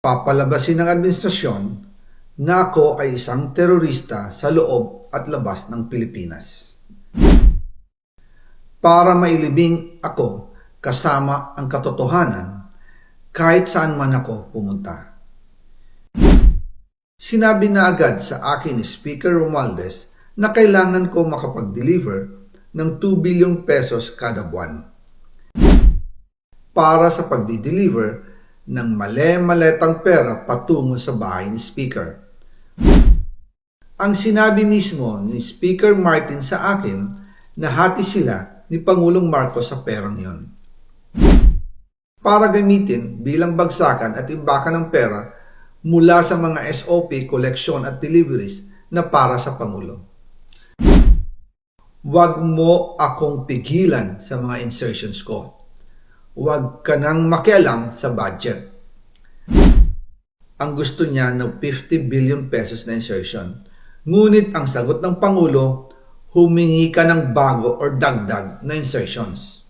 Papalabasin ng administrasyon na ako ay isang terorista sa loob at labas ng Pilipinas. Para mailibing ako kasama ang katotohanan kahit saan man ako pumunta. Sinabi na agad sa akin ni Speaker Romualdez na kailangan ko makapag-deliver ng 2 billion pesos kada buwan para sa pagdi-deliver ng male-maletang pera patungo sa bahay ni Speaker. Ang sinabi mismo ni Speaker Martin sa akin na hati sila ni Pangulong Marcos sa perang yon para gamitin bilang bagsakan at imbakan ng pera mula sa mga SOP, koleksyon at deliveries na para sa Pangulo. Huwag mo akong pigilan sa mga insertions ko. Huwag ka nang makialam sa budget. Ang gusto niya ng 50 billion pesos na insertion. Ngunit ang sagot ng Pangulo, humingi ka ng bago or dagdag na insertions.